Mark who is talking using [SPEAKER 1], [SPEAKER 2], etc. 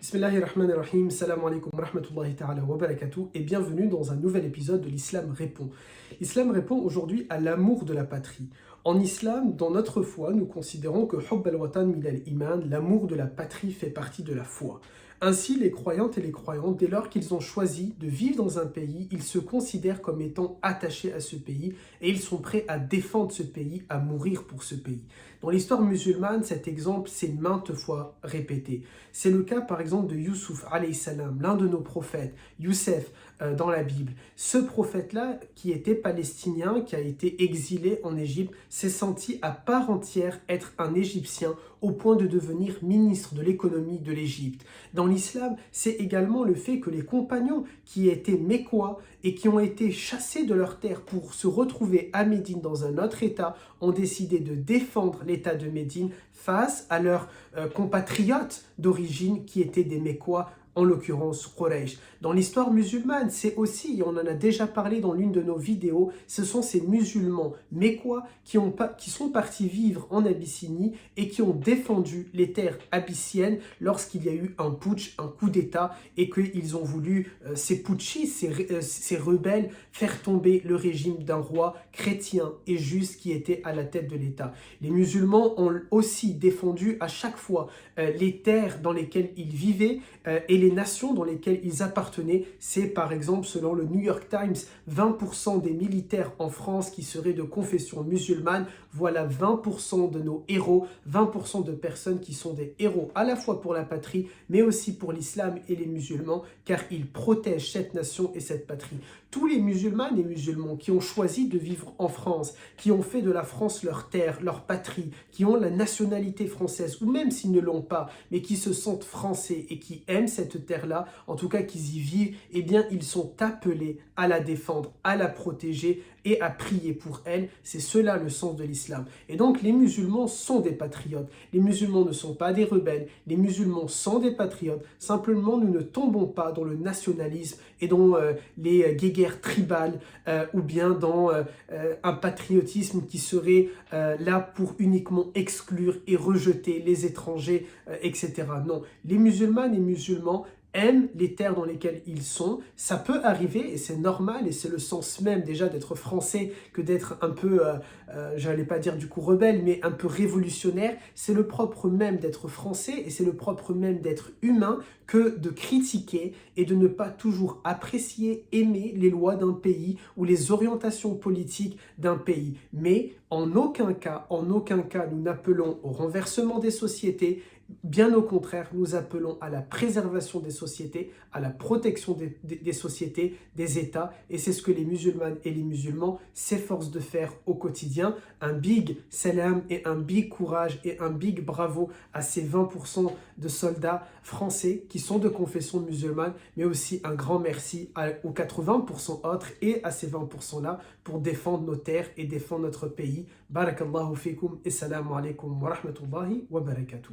[SPEAKER 1] Bismillahirrahmanirrahim, salam alaikum wa rahmatullahi ta'ala wa barakatuh et bienvenue dans un nouvel épisode de l'Islam répond. L'Islam répond aujourd'hui à l'amour de la patrie. En islam, dans notre foi, nous considérons que Hubb al-Watan min al-Iman, l'amour de la patrie fait partie de la foi. Ainsi, les croyantes et les croyants, dès lors qu'ils ont choisi de vivre dans un pays, ils se considèrent comme étant attachés à ce pays et ils sont prêts à défendre ce pays, à mourir pour ce pays. Dans l'histoire musulmane, cet exemple s'est maintes fois répété. C'est le cas par exemple de Youssouf alayhi salam, l'un de nos prophètes, Youssef dans la Bible. Ce prophète-là, qui était palestinien, qui a été exilé en Égypte, s'est senti à part entière être un Égyptien au point de devenir ministre de l'économie de l'Égypte. Dans l'islam, c'est également le fait que les compagnons qui étaient mécois et qui ont été chassés de leur terre pour se retrouver à Médine dans un autre état ont décidé de défendre l'état de Médine face à leurs compatriotes d'origine qui étaient des mécois, en l'occurrence Quraysh. Dans l'histoire musulmane, c'est aussi, et on en a déjà parlé dans l'une de nos vidéos, ce sont ces musulmans mécois qui sont partis vivre en Abyssinie et qui ont défendu les terres abyssiennes lorsqu'il y a eu un putsch, un coup d'État, et qu'ils ont voulu, ces putschistes, ces rebelles, faire tomber le régime d'un roi chrétien et juste qui était à la tête de l'État. Les musulmans ont aussi défendu à chaque fois les terres dans lesquelles ils vivaient et les nations dans lesquelles ils appartenaient. C'est par exemple, selon le New York Times, 20% des militaires en France qui seraient de confession musulmane. Voilà 20% de nos héros, 20% de personnes qui sont des héros à la fois pour la patrie, mais aussi pour l'islam et les musulmans, car ils protègent cette nation et cette patrie. Tous les musulmanes et musulmans qui ont choisi de vivre en France, qui ont fait de la France leur terre, leur patrie, qui ont la nationalité française, ou même s'ils ne l'ont pas, mais qui se sentent français et qui aiment cette terre-là, en tout cas qu'ils y vivent, eh bien ils sont appelés à la défendre, à la protéger et à prier pour elle. C'est cela le sens de l'islam. Et donc les musulmans sont des patriotes. Les musulmans ne sont pas des rebelles. Les musulmans sont des patriotes. Simplement, nous ne tombons pas dans le nationalisme et dans les guéguerres tribales ou bien dans un patriotisme qui serait là pour uniquement exclure et rejeter les étrangers, etc. Non, les musulmanes et musulmans aiment les terres dans lesquelles ils sont. Ça peut arriver et c'est normal et c'est le sens même déjà d'être français que d'être un peu, j'allais pas dire du coup rebelle, mais un peu révolutionnaire. C'est le propre même d'être français et c'est le propre même d'être humain que de critiquer et de ne pas toujours apprécier, aimer les lois d'un pays ou les orientations politiques d'un pays. Mais en aucun cas, nous n'appelons au renversement des sociétés. Bien au contraire, nous appelons à la préservation des sociétés, à la protection des sociétés, des États, et c'est ce que les musulmanes et les musulmans s'efforcent de faire au quotidien. Un big salam et un big courage et un big bravo à ces 20% de soldats français qui sont de confession musulmane, mais aussi un grand merci aux 80% autres et à ces 20%-là pour défendre nos terres et défendre notre pays. Barakallahu fikum et salam alaikum wa rahmatullahi wa barakatuh.